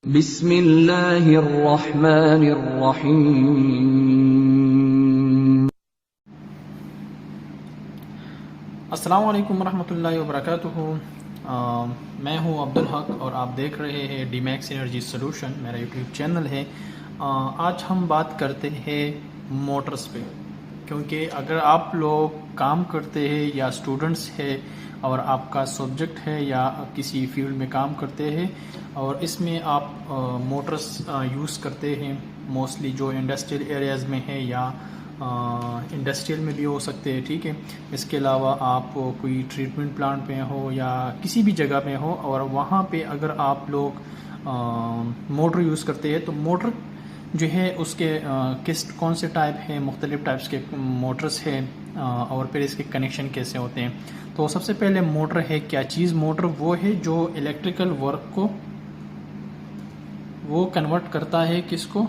बिस्मिल्लाहिर्रहमानिर्रहीम। अस्सलाम वालेकुम रहमतुल्लाहि व बरकातुहू। मैं हूं अब्दुल हक और आप देख रहे हैं डीमैक्स एनर्जी सॉल्यूशन, मेरा यूट्यूब चैनल है। आज हम बात करते हैं मोटर्स पे, क्योंकि अगर आप लोग काम करते हैं या स्टूडेंट्स हैं और आपका सब्जेक्ट है या किसी फील्ड में काम करते हैं और इसमें आप मोटर्स यूज़ करते हैं, मोस्टली जो इंडस्ट्रियल एरियाज़ में है या इंडस्ट्रियल में भी हो सकते हैं, ठीक है। इसके अलावा आप कोई ट्रीटमेंट प्लांट में हो या किसी भी जगह में हो और वहाँ पे अगर आप लोग मोटर यूज़ करते हैं तो मोटर जो है उसके कौन से टाइप है, मुख्तलिफ टाइप्स के मोटर्स हैं और फिर इसके कनेक्शन कैसे होते हैं। तो सबसे पहले मोटर है क्या चीज़। मोटर वो है जो इलेक्ट्रिकल वर्क को वो कन्वर्ट करता है किसको,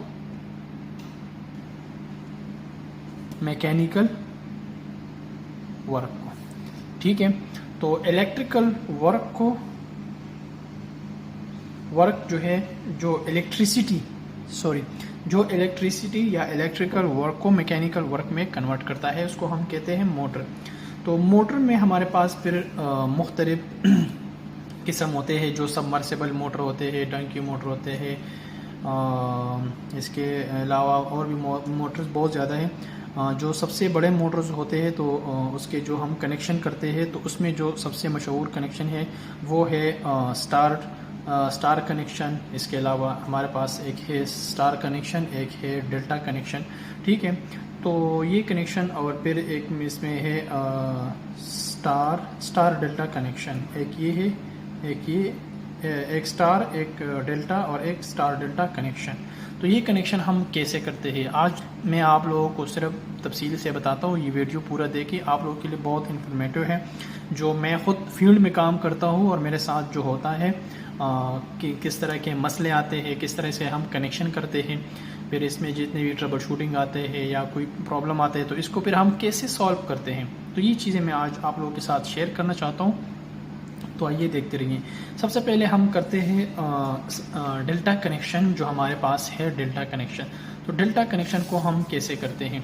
मैकेनिकल वर्क को, ठीक है। तो इलेक्ट्रिकल वर्क को जो है जो इलेक्ट्रिसिटी या इलेक्ट्रिकल वर्क को मैकेनिकल वर्क में कन्वर्ट करता है, उसको हम कहते हैं मोटर। तो मोटर में हमारे पास फिर मुख्तलिफ किस्म होते हैं, जो सबमर्सिबल मोटर होते हैं, टंकी मोटर होते हैं, इसके अलावा और भी मोटर्स बहुत ज़्यादा है। जो सबसे बड़े मोटर्स होते हैं तो उसके जो हम कनेक्शन करते हैं तो उसमें जो सबसे मशहूर कनेक्शन है वो है स्टार कनेक्शन। इसके अलावा हमारे पास एक है स्टार कनेक्शन, एक है डेल्टा कनेक्शन, ठीक है। तो ये कनेक्शन और फिर एक इसमें है स्टार डेल्टा कनेक्शन, एक ये है, एक स्टार, एक डेल्टा और एक स्टार डेल्टा कनेक्शन। तो ये कनेक्शन हम कैसे करते हैं आज मैं आप लोगों को सिर्फ तफसील से बताता हूँ। ये वीडियो पूरा देखिए, आप लोगों के लिए बहुत इन्फॉर्मेटिव है। जो मैं ख़ुद फील्ड में काम करता हूँ और मेरे साथ जो होता है कि किस तरह के मसले आते हैं, किस तरह से हम कनेक्शन करते हैं, फिर इसमें जितने भी ट्रबल शूटिंग आते हैं या कोई प्रॉब्लम आते हैं तो इसको फिर हम कैसे सॉल्व करते हैं। तो ये चीज़ें मैं आज आप लोगों के साथ शेयर करना चाहता हूँ। तो आइए देखते रहिए। सबसे पहले हम करते हैं डेल्टा कनेक्शन, जो हमारे पास है डेल्टा कनेक्शन। तो डेल्टा कनेक्शन को हम कैसे करते हैं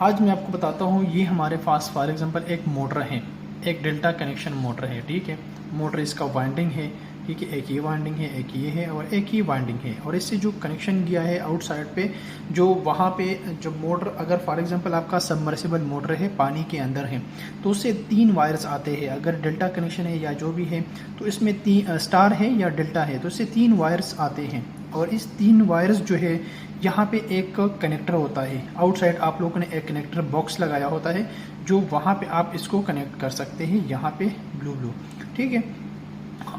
आज मैं आपको बताता हूँ। ये हमारे पास फॉर एग्जांपल एक मोटर है, एक डेल्टा कनेक्शन मोटर है, ठीक है। मोटर इसका वाइंडिंग है, ठीक है, एक ये वाइंडिंग है, एक ये है और एक ही वाइंडिंग है। और इससे जो कनेक्शन गया है आउटसाइड पे, जो वहाँ पे जो मोटर, अगर फॉर एग्जांपल आपका सबमर्सिबल मोटर है, पानी के अंदर है, तो उससे 3 वायर्स आते हैं। अगर डेल्टा कनेक्शन है या जो भी है तो इसमें स्टार है या डेल्टा है तो इससे 3 वायर्स आते हैं। और इस 3 वायर्स जो है यहाँ पे एक कनेक्टर होता है, आउटसाइड आप लोगों ने एक कनेक्टर बॉक्स लगाया होता है जो वहाँ पे आप इसको कनेक्ट कर सकते हैं, यहाँ पे ब्लू, ठीक है।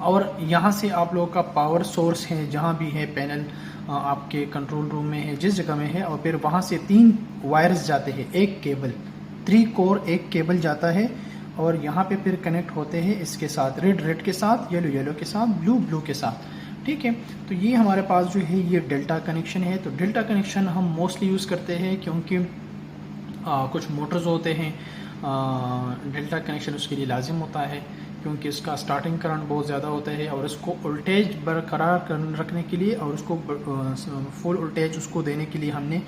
और यहाँ से आप लोगों का पावर सोर्स है, जहाँ भी है पैनल आपके कंट्रोल रूम में है, जिस जगह में है, और फिर वहाँ से 3 वायर्स जाते हैं, एक केबल 3 कोर एक केबल जाता है और यहाँ पे फिर कनेक्ट होते हैं इसके साथ, रेड के साथ, येलो के साथ, ब्लू के साथ, ठीक है। तो ये हमारे पास जो है ये डेल्टा कनेक्शन है। तो डेल्टा कनेक्शन हम मोस्टली यूज़ करते हैं क्योंकि कुछ मोटर्स होते हैं डेल्टा कनेक्शन उसके लिए लाजिम होता है, क्योंकि उसका स्टार्टिंग करंट बहुत ज़्यादा होता है और उसको वोल्टेज बरकरार रखने के लिए और उसको फुल वोल्टेज उसको देने के लिए हमने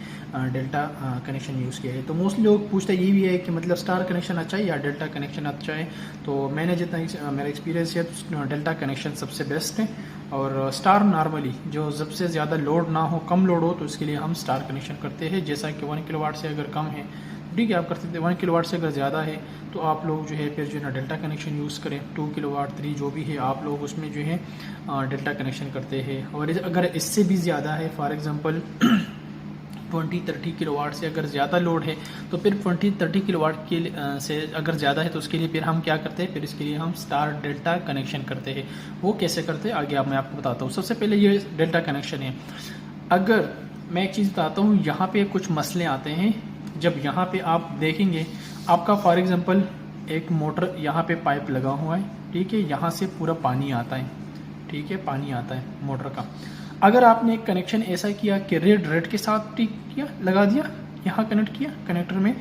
डेल्टा कनेक्शन यूज़ किया है। तो मोस्टली लोग पूछते ये भी है कि मतलब स्टार कनेक्शन अच्छा है या डेल्टा कनेक्शन अच्छा है। तो मैंने जितना मेरा एक्सपीरियंस है डेल्टा कनेक्शन सबसे बेस्ट है। और स्टार नॉर्मली जो सबसे ज़्यादा लोड ना हो, कम लोड हो, तो इसके लिए हम स्टार कनेक्शन करते हैं। जैसा कि 1 किलोवाट से अगर कम है, ठीक है, आप कर सकते हैं। 1 किलोवाट से अगर ज़्यादा है तो आप लोग जो है फिर जो है ना डेल्टा कनेक्शन यूज़ करें। 2 किलोवाट 3 जो भी है आप लोग उसमें जो है डेल्टा कनेक्शन करते हैं। और अगर इससे भी ज़्यादा है, फॉर एग्जांपल 20-30 किलोवाट से अगर ज़्यादा लोड है तो फिर 20-30 किलोवाट के से अगर ज़्यादा है तो उसके लिए फिर हम क्या करते हैं, फिर इसके लिए हम स्टार डेल्टा कनेक्शन करते हैं। वो कैसे करते हैं आगे मैं आपको बताता हूँ। सबसे पहले ये डेल्टा कनेक्शन है। अगर मैं एक चीज़ बताता हूँ, यहाँ पे कुछ मसले आते हैं। जब यहाँ पे आप देखेंगे, आपका फॉर एग्जांपल एक मोटर यहाँ पे पाइप लगा हुआ है, ठीक है, यहाँ से पूरा पानी आता है, ठीक है, पानी आता है मोटर का। अगर आपने एक कनेक्शन ऐसा किया कि रेड के साथ टिक किया, लगा दिया, यहाँ कनेक्ट किया कनेक्टर में,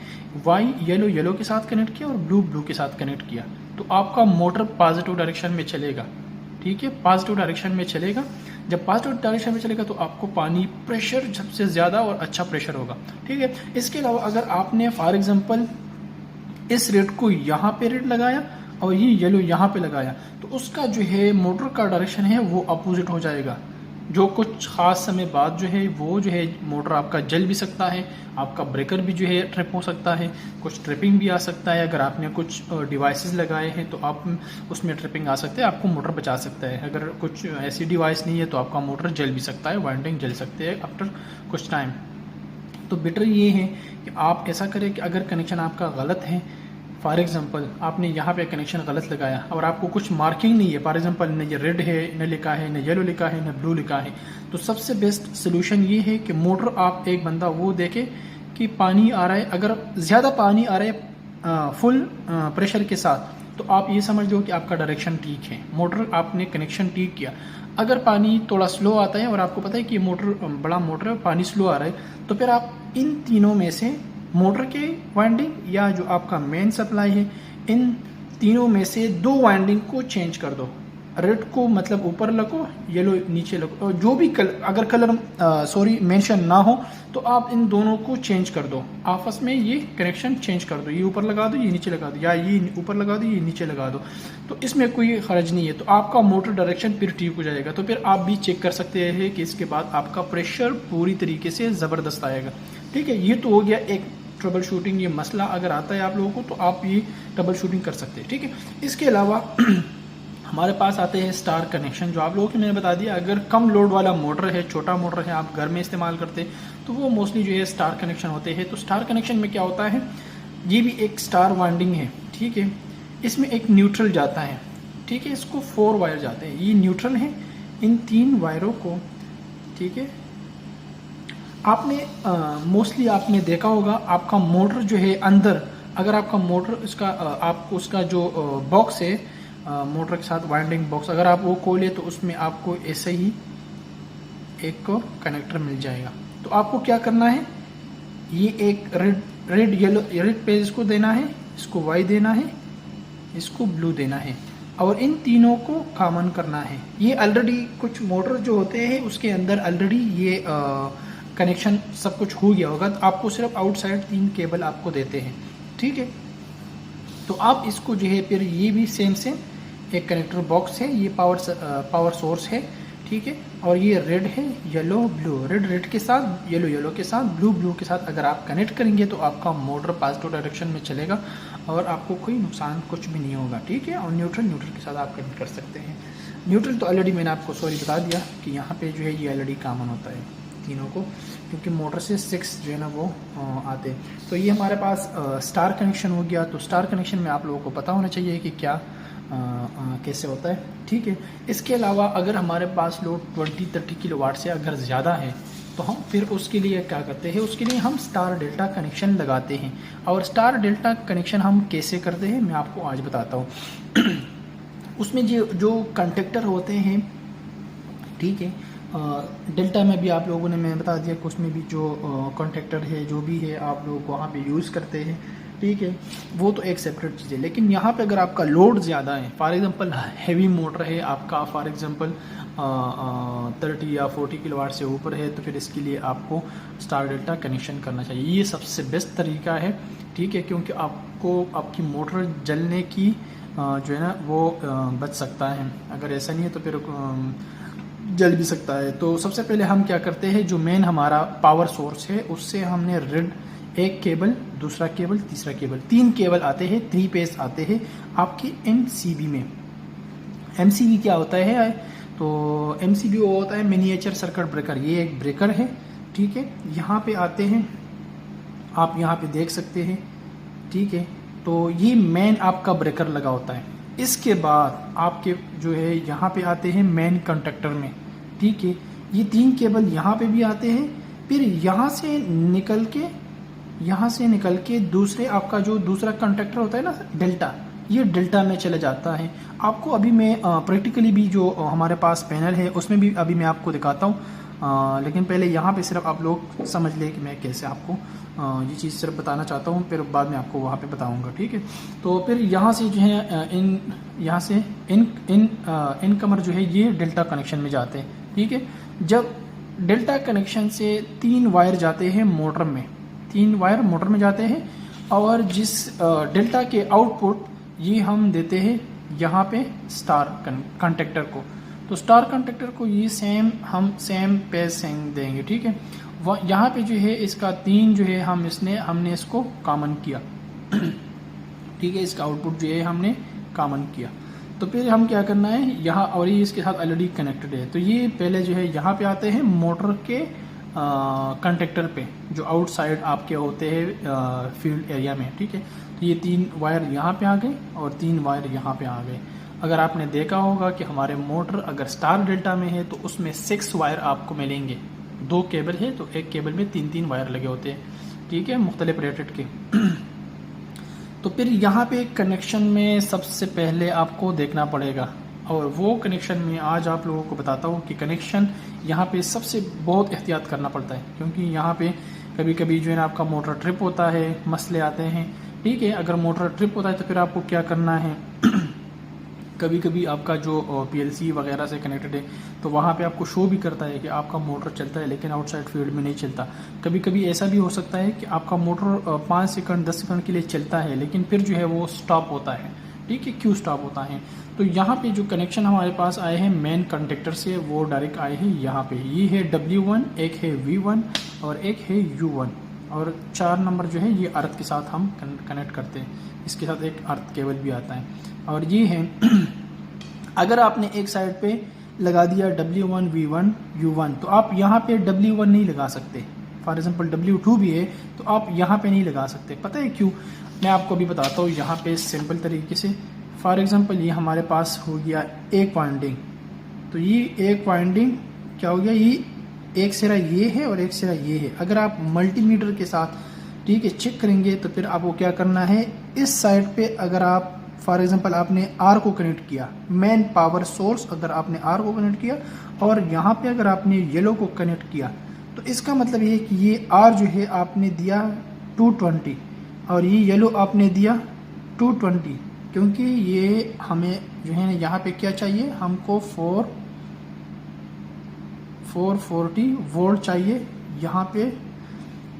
वाई येलो के साथ कनेक्ट किया और ब्लू के साथ कनेक्ट किया, तो आपका मोटर पॉजिटिव डायरेक्शन में चलेगा, ठीक है, पॉजिटिव डायरेक्शन में चलेगा। जब पॉजिटिव डायरेक्शन में चलेगा तो आपको पानी प्रेशर सबसे ज़्यादा और अच्छा प्रेशर होगा, ठीक है। इसके अलावा अगर आपने फॉर एग्जांपल इस रेड को यहाँ पे रेड लगाया और ये येलो यहाँ पे लगाया, तो उसका जो है मोटर का डायरेक्शन है वो अपोजिट हो जाएगा। जो कुछ ख़ास समय बाद जो है वो जो है मोटर आपका जल भी सकता है, आपका ब्रेकर भी जो है ट्रिप हो सकता है, कुछ ट्रिपिंग भी आ सकता है। अगर आपने कुछ डिवाइसेस लगाए हैं तो आप उसमें ट्रिपिंग आ सकते हैं, आपको मोटर बचा सकता है। अगर कुछ ऐसी डिवाइस नहीं है तो आपका मोटर जल भी सकता है, वाइंडिंग जल सकते हैं आफ्टर कुछ टाइम। तो बेटर ये है कि आप ऐसा करें कि अगर कनेक्शन आपका गलत है, फॉर एग्जांपल आपने यहाँ पे कनेक्शन गलत लगाया और आपको कुछ मार्किंग नहीं है, फॉर एग्जांपल न ये रेड है, न लिखा है, न येलो लिखा है, न ब्लू लिखा है, तो सबसे बेस्ट सोल्यूशन ये है कि मोटर आप एक बंदा वो देखे कि पानी आ रहा है। अगर ज़्यादा पानी आ रहा है फुल प्रेशर के साथ, तो आप ये समझ लो कि आपका डायरेक्शन ठीक है, मोटर आपने कनेक्शन ठीक किया। अगर पानी थोड़ा स्लो आता है और आपको पता है कि मोटर बड़ा मोटर है, पानी स्लो आ रहा है, तो फिर आप इन तीनों में से मोटर के वाइंडिंग या जो आपका मेन सप्लाई है, इन तीनों में से 2 वाइंडिंग को चेंज कर दो। रेड को मतलब ऊपर लगो, येलो नीचे लगो, और जो भी अगर कलर मेंशन ना हो तो आप इन दोनों को चेंज कर दो, आपस में ये कनेक्शन चेंज कर दो, ये ऊपर लगा दो, ये नीचे लगा दो, या ये ऊपर लगा दो, ये नीचे लगा दो, तो इसमें कोई खर्च नहीं है। तो आपका मोटर डायरेक्शन फिर ठीक हो जाएगा। तो फिर आप भी चेक कर सकते हैं कि इसके बाद आपका प्रेशर पूरी तरीके से ज़बरदस्त आएगा, ठीक है। ये तो हो गया एक ट्रबल शूटिंग। ये मसला अगर आता है आप लोगों को तो आप ये ट्रबल शूटिंग कर सकते हैं, ठीक है। इसके अलावा हमारे पास आते हैं स्टार कनेक्शन, जो आप लोगों को मैंने बता दिया। अगर कम लोड वाला मोटर है, छोटा मोटर है, आप घर में इस्तेमाल करते हैं, तो वो मोस्टली जो है स्टार कनेक्शन होते हैं। तो स्टार कनेक्शन में क्या होता है, ये भी एक स्टार वाइंडिंग है, ठीक है। इसमें एक न्यूट्रल जाता है, ठीक है। इसको 4 वायर जाते हैं, ये न्यूट्रल है। इन 3 वायरों को, ठीक है, आपने मोस्टली आपने देखा होगा, आपका मोटर जो है अंदर, अगर आपका मोटर उसका आपको उसका जो बॉक्स है मोटर के साथ वाइंडिंग बॉक्स, अगर आप वो खोले तो उसमें आपको ऐसे ही एक को कनेक्टर मिल जाएगा। तो आपको क्या करना है, ये एक रेड येलो रेड पे इसको देना है, इसको वाई देना है, इसको ब्लू देना है, और इन तीनों को कॉमन करना है। ये ऑलरेडी कुछ मोटर जो होते हैं उसके अंदर ऑलरेडी ये कनेक्शन सब कुछ हो गया होगा, तो आपको सिर्फ आउटसाइड 3 केबल आपको देते हैं, ठीक है। तो आप इसको जो है फिर ये भी सेम एक कनेक्टर बॉक्स है, ये पावर सोर्स है, ठीक है। और ये रेड है, येलो ब्लू, रेड के साथ, येलो के साथ, ब्लू के साथ अगर आप कनेक्ट करेंगे तो आपका मोटर पॉजिटिव डायरेक्शन में चलेगा और आपको कोई नुकसान कुछ भी नहीं होगा, ठीक है। और न्यूट्रल के साथ आप कनेक्ट कर सकते हैं। न्यूट्रल तो ऑलरेडी मैंने आपको बता दिया कि यहाँ पे जो है ये ऑलरेडी कॉमन होता है तीनों को, क्योंकि मोटर से 6 जो है ना वो आते हैं। तो ये हमारे पास स्टार कनेक्शन हो गया। तो स्टार कनेक्शन में आप लोगों को पता होना चाहिए कि क्या कैसे होता है, ठीक है। इसके अलावा अगर हमारे पास लोड 20-30 किलोवाट से अगर ज़्यादा है तो हम फिर उसके लिए क्या करते हैं, उसके लिए हम स्टार डेल्टा कनेक्शन लगाते हैं। और स्टार डेल्टा कनेक्शन हम कैसे करते हैं मैं आपको आज बताता हूँ। उसमें जो कंडक्टर होते हैं, ठीक है, डेल्टा में भी आप लोगों ने मैं बता दिया कि उसमें भी जो कॉन्ट्रैक्टर है जो भी है आप लोग वहाँ पे यूज़ करते हैं, ठीक है, वो तो एक सेपरेट चीज़ है। लेकिन यहाँ पे अगर आपका लोड ज़्यादा है, फॉर एग्जांपल हैवी मोटर है आपका, फॉर एग्जांपल 30 या 40 किलोवाट से ऊपर है, तो फिर इसके लिए आपको स्टार डेल्टा कनेक्शन करना चाहिए। ये सबसे बेस्ट तरीका है, ठीक है, क्योंकि आपको आपकी मोटर जलने की जो है ना वो बच सकता है। अगर ऐसा नहीं है तो फिर जल भी सकता है। तो सबसे पहले हम क्या करते हैं, जो मेन हमारा पावर सोर्स है उससे हमने रेड एक केबल, दूसरा केबल, तीसरा केबल, 3 केबल आते हैं, 3 पेज आते हैं आपकी MCB में। MCB क्या होता है, तो MCB वो होता है मिनिएचर सर्किट ब्रेकर। ये एक ब्रेकर है, ठीक है। यहाँ पे आते हैं, आप यहाँ पे देख सकते हैं, ठीक है। तो ये मेन आपका ब्रेकर लगा होता है। इसके बाद आपके जो है यहाँ पे आते हैं मेन कंडक्टर में, ठीक है। ये 3 केबल यहाँ पे भी आते हैं, फिर यहाँ से निकल के दूसरे आपका जो दूसरा कंडक्टर होता है ना डेल्टा, ये डेल्टा में चले जाता है। आपको अभी मैं प्रैक्टिकली भी जो हमारे पास पैनल है उसमें भी अभी मैं आपको दिखाता हूँ, लेकिन पहले यहाँ पे सिर्फ आप लोग समझ लें कि मैं कैसे आपको ये चीज़ सिर्फ बताना चाहता हूँ, फिर बाद में आपको वहाँ पे बताऊँगा, ठीक है। तो फिर यहाँ से जो है इन कमर जो है ये डेल्टा कनेक्शन में जाते हैं, ठीक है। जब डेल्टा कनेक्शन से 3 वायर जाते हैं मोटर में, 3 वायर मोटर में जाते हैं, और जिस डेल्टा के आउटपुट ये हम देते हैं यहाँ पे स्टार कंडक्टर को, तो स्टार कंडक्टर को ये हम सेम पेज देंगे, ठीक है। यहाँ पे जो है इसका 3 जो है हमने इसको कॉमन किया ठीक है, इसका आउटपुट जो है हमने कॉमन किया। तो फिर हम क्या करना है यहाँ, और ये इसके साथ ऑलरेडी कनेक्टेड है, तो ये पहले जो है यहाँ पे आते हैं मोटर के कंडक्टर पे जो आउटसाइड आपके होते हैं फील्ड एरिया में, ठीक है। तो ये 3 वायर यहाँ पे आ गए और 3 वायर यहाँ पे आ गए। अगर आपने देखा होगा कि हमारे मोटर अगर स्टार डेल्टा में है तो उसमें 6 वायर आपको मिलेंगे, 2 केबल है तो एक केबल में 3-3 वायर लगे होते हैं, ठीक है, मुख्तलिफ रेटेड के तो फिर यहाँ पे कनेक्शन में सबसे पहले आपको देखना पड़ेगा, और वो कनेक्शन में आज आप लोगों को बताता हूँ कि कनेक्शन यहाँ पे सबसे बहुत एहतियात करना पड़ता है, क्योंकि यहाँ पे कभी कभी जो है ना आपका मोटर ट्रिप होता है, मसले आते हैं, ठीक है। अगर मोटर ट्रिप होता है तो फिर आपको क्या करना है कभी कभी आपका जो पीएलसी वगैरह से कनेक्टेड है तो वहाँ पे आपको शो भी करता है कि आपका मोटर चलता है, लेकिन आउटसाइड फील्ड में नहीं चलता। कभी कभी ऐसा भी हो सकता है कि आपका मोटर 5 सेकंड 10 सेकंड के लिए चलता है, लेकिन फिर जो है वो स्टॉप होता है, ठीक है। क्यों स्टॉप होता है? तो यहाँ पे जो कनेक्शन हमारे पास आए हैं मेन कंडक्टर से, वो डायरेक्ट आए हैं यहाँ पे। ये है W1, एक है V1 और एक है U1, और 4 नंबर जो है ये अर्थ के साथ हम कनेक्ट करते हैं, इसके साथ एक अर्थ केबल भी आता है। और ये है अगर आपने एक साइड पे लगा दिया W1 V1 U1 तो आप यहाँ पे W1 नहीं लगा सकते। फॉर एग्जांपल W2 भी है तो आप यहाँ पे नहीं लगा सकते। पता है क्यों? मैं आपको अभी बताता हूँ यहाँ पे सिंपल तरीके से। फॉर एग्जांपल ये हमारे पास हो गया एक वाइंडिंग, तो ये एक वाइंडिंग क्या हो गया, ये एक सिरा ये है और एक सिरा ये है। अगर आप मल्टीमीटर के साथ, ठीक है, चेक करेंगे तो फिर आपको क्या करना है, इस साइड पे अगर आप फॉर एग्जांपल आपने आर को कनेक्ट किया, मेन पावर सोर्स अगर आपने आर को कनेक्ट किया, और यहाँ पे अगर आपने येलो को कनेक्ट किया, तो इसका मतलब ये है कि ये आर जो है आपने दिया 220 और ये येलो आपने दिया 220, क्योंकि ये हमें जो है यहाँ पे क्या चाहिए, हमको 440 वोल्ट चाहिए। यहाँ पे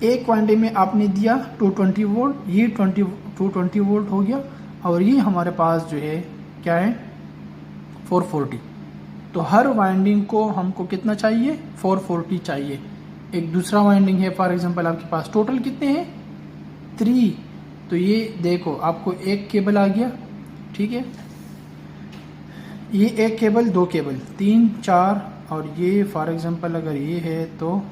एक वाइंडिंग में आपने दिया 220 वोल्ट, ये 220 वोल्ट हो गया, और ये हमारे पास जो है क्या है 440। तो हर वाइंडिंग को हमको कितना चाहिए, 440 चाहिए। एक दूसरा वाइंडिंग है फॉर एग्जांपल आपके पास टोटल कितने हैं 3, तो ये देखो आपको एक केबल आ गया, ठीक है, ये एक केबल 2 केबल 3 4, और ये फॉर एग्जांपल अगर ये है तो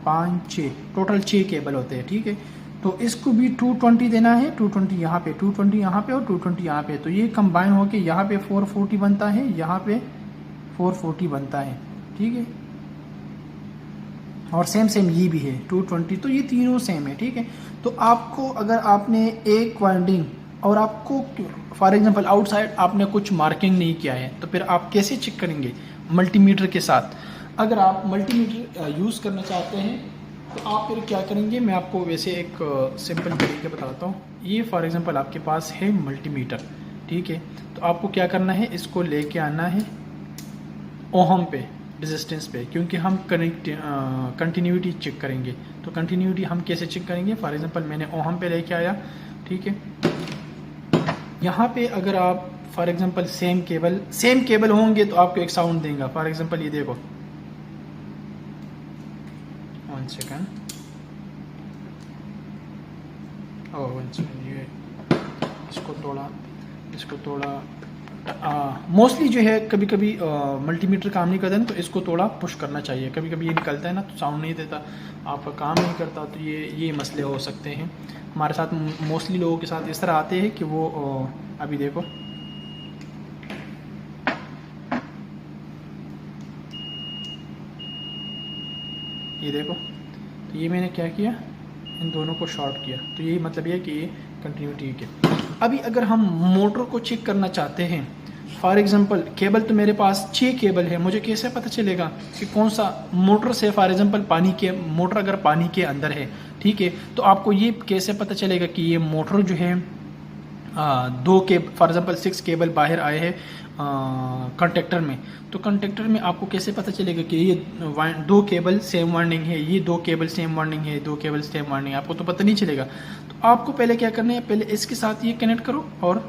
5 6, टोटल 6 केबल होते हैं, ठीक है। तो इसको भी 220 देना है, 220 यहाँ पे, 220 यहाँ पे और 220 यहाँ पे, तो ये कंबाइन होके यहाँ पे 440 बनता है, यहाँ पे 440 बनता है, ठीक है। और सेम ये भी है 220, तो ये तीनों सेम है, ठीक है। तो आपको अगर आपने एक वाइंडिंग और आपको फॉर एग्जांपल आउटसाइड आपने कुछ मार्किंग नहीं किया है, तो फिर आप कैसे चेक करेंगे मल्टीमीटर के साथ? अगर आप मल्टीमीटर यूज़ करना चाहते हैं तो आप फिर क्या करेंगे, मैं आपको वैसे एक सिंपल तरीके बताता हूँ। ये फॉर एग्जांपल आपके पास है मल्टीमीटर, ठीक है, तो आपको क्या करना है, इसको लेके आना है ओहम पे, रेजिस्टेंस पे, क्योंकि हम कंटिन्यूटी चेक करेंगे। तो कंटिन्यूटी हम कैसे चेक करेंगे, फॉर एग्जांपल मैंने ओहम पे लेके आया, ठीक है। यहाँ पे अगर आप फॉर एग्जांपल सेम केबल होंगे तो आपको एक साउंड देगा। फॉर एग्जांपल ये देखो, 1 सेकंड, ये इसको थोड़ा मोस्टली जो है कभी कभी मल्टीमीटर काम नहीं करता है, तो इसको थोड़ा पुश करना चाहिए। कभी कभी ये निकलता है ना तो साउंड नहीं देता, आपका काम नहीं करता, तो ये मसले हो सकते हैं। हमारे साथ मोस्टली लोगों के साथ इस तरह आते हैं कि वो अभी देखो, ये देखो, तो ये मैंने क्या किया, इन दोनों को शॉर्ट किया, तो यही मतलब ये कि ये कंटिन्यूटी है। अभी अगर हम मोटर को चेक करना चाहते हैं, फॉर एग्जांपल केबल तो मेरे पास 6 केबल है, मुझे कैसे पता चलेगा कि कौन सा मोटर से, फॉर एग्जांपल मोटर अगर पानी के अंदर है, ठीक है, तो आपको ये कैसे पता चलेगा कि ये मोटर जो है दो के फॉर एग्जांपल 6 केबल बाहर आए हैं कंडक्टर में, तो कंडक्टर में आपको कैसे पता चलेगा कि ये दो केबल सेम वाइंडिंग है, ये दो केबल सेम वाइंडिंग है, दो केबल सेम वाइंडिंग है, आपको तो पता नहीं चलेगा। तो आपको पहले क्या करना है, पहले इसके साथ ये कनेक्ट करो और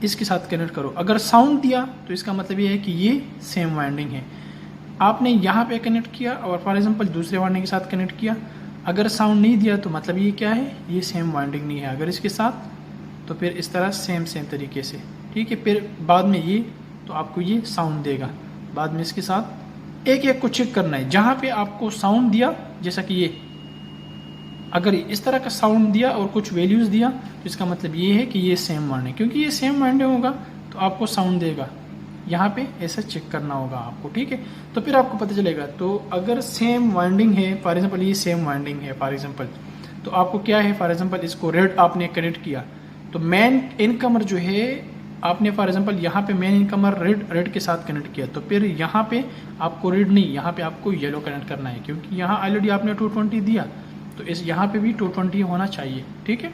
इसके साथ कनेक्ट करो। अगर साउंड दिया तो इसका मतलब ये है कि ये सेम वाइंडिंग है। आपने यहाँ पे कनेक्ट किया और फॉर एग्जांपल दूसरे वाइंडिंग के साथ कनेक्ट किया, अगर साउंड नहीं दिया तो मतलब ये क्या है, ये सेम वाइंडिंग नहीं है। अगर इसके साथ तो फिर इस तरह सेम तरीके से, ठीक है। फिर बाद में ये तो आपको ये साउंड देगा, बाद में इसके साथ एक एक को चेक करना है। जहाँ पे आपको साउंड दिया, जैसा कि ये अगर इस तरह का साउंड दिया और कुछ वैल्यूज़ दिया तो इसका मतलब ये है कि ये सेम वाइंडिंग, क्योंकि ये सेम वाइंडिंग होगा तो आपको साउंड देगा। यहाँ पे ऐसा चेक करना होगा आपको, ठीक है। तो फिर आपको पता चलेगा। तो अगर सेम वाइंडिंग है, फॉर एग्जांपल ये सेम वाइंडिंग है फॉर एग्जांपल, तो आपको क्या है, फॉर एग्जांपल इसको रेड आपने कनेक्ट किया तो मेन इनकमर जो है आपने फॉर एग्जांपल यहाँ पे मेन इनकमर रेड के साथ कनेक्ट किया, तो फिर यहाँ पे आपको रेड नहीं, यहाँ पे आपको येलो कनेक्ट करना है, क्योंकि यहाँ ऑलरेडी आपने 220 दिया तो इस यहाँ पे भी 220 होना चाहिए, ठीक है।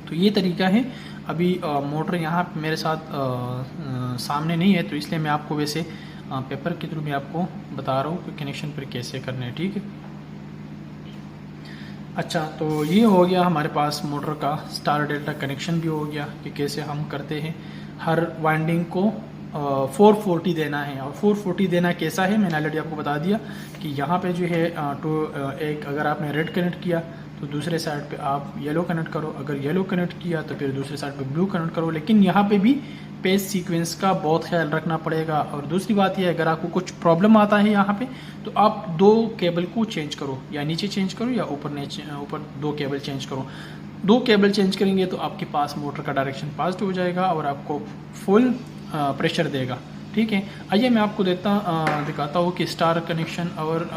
तो ये तरीका है। अभी मोटर यहाँ मेरे साथ सामने नहीं है, तो इसलिए मैं आपको वैसे पेपर के थ्रू मैं आपको बता रहा हूँ कि कनेक्शन पर कैसे करना है, ठीक है। अच्छा, तो ये हो गया हमारे पास मोटर का स्टार डेल्टा कनेक्शन भी हो गया कि कैसे हम करते हैं। हर वाइंडिंग को 440 देना है, और 440 देना कैसा है मैंने ऑलरेडी आपको बता दिया कि यहाँ पे जो है एक अगर आपने रेड कनेक्ट किया तो दूसरे साइड पे आप येलो कनेक्ट करो, अगर येलो कनेक्ट किया तो फिर दूसरे साइड पे ब्लू कनेक्ट करो। लेकिन यहाँ पे भी पेज सीक्वेंस का बहुत ख्याल रखना पड़ेगा। और दूसरी बात यह है, अगर आपको कुछ प्रॉब्लम आता है यहाँ पे तो आप दो केबल को चेंज करो, या नीचे चेंज करो या ऊपर दो केबल चेंज करो। दो केबल चेंज करेंगे तो आपके पास मोटर का डायरेक्शन पॉजिटिव हो जाएगा और आपको फुल प्रेशर देगा, ठीक है। आइए मैं आपको दिखाता हूँ कि स्टार कनेक्शन और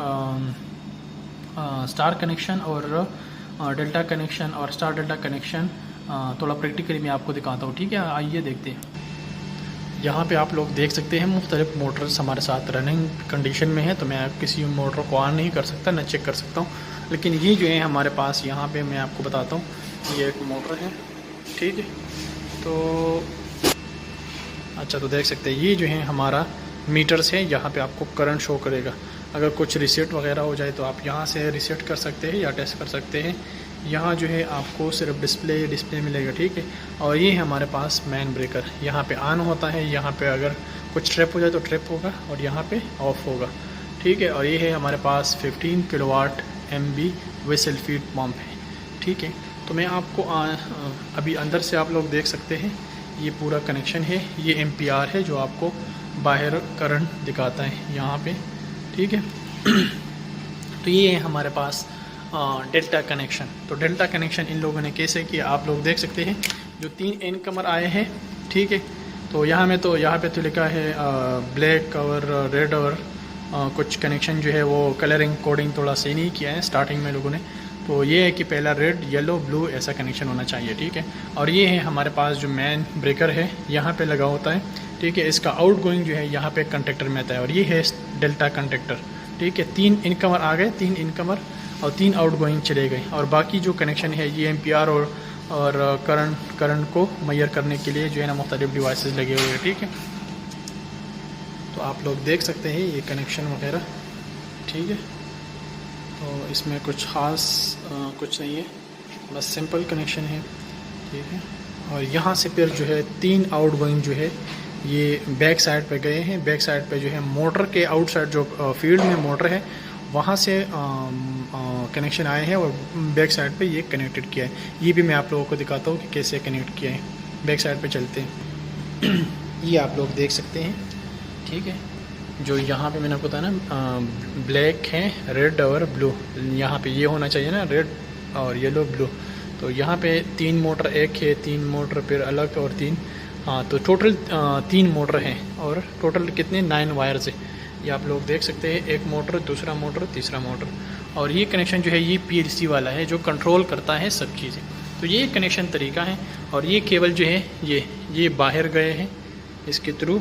डेल्टा कनेक्शन और स्टार डेल्टा कनेक्शन थोड़ा प्रैक्टिकली मैं आपको दिखाता हूँ, ठीक है। आइए देखते हैं। यहाँ पे आप लोग देख सकते हैं मुख्तलिफ मोटर्स हमारे साथ रनिंग कंडीशन में है, तो मैं किसी मोटर को ऑन नहीं कर सकता, न चेक कर सकता हूँ। लेकिन ये जो है हमारे पास यहाँ पे मैं आपको बताता हूँ, ये एक मोटर है, ठीक है। तो अच्छा, तो देख सकते हैं ये जो है हमारा मीटर्स है, यहाँ पे आपको करंट शो करेगा। अगर कुछ रीसेट वगैरह हो जाए तो आप यहाँ से रीसेट कर सकते हैं या टेस्ट कर सकते हैं। यहाँ जो है आपको सिर्फ डिस्प्ले मिलेगा, ठीक है। और ये है हमारे पास मैन ब्रेकर, यहाँ पे ऑन होता है, यहाँ पे अगर कुछ ट्रिप हो जाए तो ट्रिप होगा और यहाँ पे ऑफ होगा, ठीक है। और ये है हमारे पास 15 kilowatt MB vessel feed pump है, ठीक है। तो मैं आपको अभी अंदर से आप लोग देख सकते हैं, ये पूरा कनेक्शन है, ये MPR है जो आपको बाहर करंट दिखाता है यहाँ पे, ठीक है। तो ये है हमारे पास डेल्टा कनेक्शन। तो डेल्टा कनेक्शन इन लोगों ने कैसे किया आप लोग देख सकते हैं। जो 3 इनकमर आए हैं, ठीक है। तो यहाँ पे तो लिखा है ब्लैक और रेड, और कुछ कनेक्शन जो है वो कलरिंग कोडिंग थोड़ा सही नहीं किया है स्टार्टिंग में लोगों ने। तो ये है कि पहला रेड येलो ब्लू ऐसा कनेक्शन होना चाहिए, ठीक है। और ये है हमारे पास जो मैन ब्रेकर है, यहाँ पे लगा होता है, ठीक है। इसका आउट गोइंग जो है यहाँ पे कंडक्टर में आता है, और ये है डेल्टा कंडक्टर, ठीक है। 3 इनकमर आ गए, 3 इनकमर और 3 आउट गोइंग चले गए। और बाकी जो कनेक्शन है ये MPR और करंट को मेजर करने के लिए जो है ना मुख्तलिफ डिवाइसेस लगे हुए हैं, ठीक है। तो आप लोग देख सकते हैं ये कनेक्शन वगैरह, ठीक है। तो इसमें कुछ ख़ास कुछ नहीं है, बस सिंपल कनेक्शन है, ठीक है। और यहाँ से फिर जो है 3 आउट गोइंग जो है ये बैक साइड पे गए हैं। बैक साइड पे जो है मोटर के आउटसाइड जो फील्ड में मोटर है वहाँ से कनेक्शन आए हैं, और बैक साइड पे ये कनेक्टेड किया है। ये भी मैं आप लोगों को दिखाता हूँ कि कैसे कनेक्ट किया है। बैक साइड पे चलते हैं। ये आप लोग देख सकते हैं, ठीक है। जो यहाँ पे मैंने आपको बताया ना ब्लैक है, रेड और ब्लू, यहाँ पे ये होना चाहिए ना रेड और येलो ब्लू। तो यहाँ पे 3 मोटर एक है, 3 मोटर फिर अलग और 3, हाँ, तो टोटल 3 मोटर हैं और टोटल कितने 9 वायर्स है। ये आप लोग देख सकते हैं, एक मोटर, दूसरा मोटर, तीसरा मोटर। और ये कनेक्शन जो है ये PLC वाला है जो कंट्रोल करता है सब चीज़ें। तो ये कनेक्शन तरीका है। और ये केबल जो है ये बाहर गए हैं, इसके थ्रू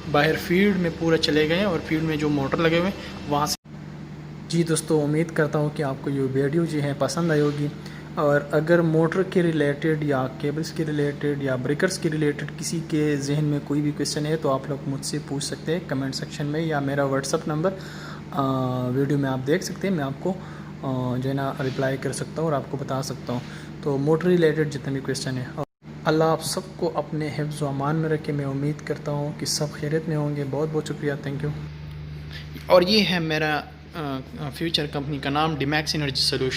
बाहर फील्ड में पूरा चले गए, और फील्ड में जो मोटर लगे हुए हैं वहाँ से। जी दोस्तों, उम्मीद करता हूँ कि आपको ये वीडियो जो है पसंद आई होगी। और अगर मोटर के रिलेटेड या केबल्स के रिलेटेड या ब्रेकर्स के रिलेटेड किसी के जहन में कोई भी क्वेश्चन है तो आप लोग मुझसे पूछ सकते हैं कमेंट सेक्शन में, या मेरा व्हाट्सअप नंबर वीडियो में आप देख सकते हैं। मैं आपको जो है ना रिप्लाई कर सकता हूँ और आपको बता सकता हूँ। तो मोटर रिलेटेड जितने भी क्वेश्चन है, अल्लाह आप सबको अपने हिफ्ज़ व अमान में रखे। मैं उम्मीद करता हूँ कि सब खैरियत में होंगे। बहुत बहुत शुक्रिया, थैंक यू। और ये है मेरा फ्यूचर कंपनी का नाम, डिमैक्स एनर्जी सोल्यूशन।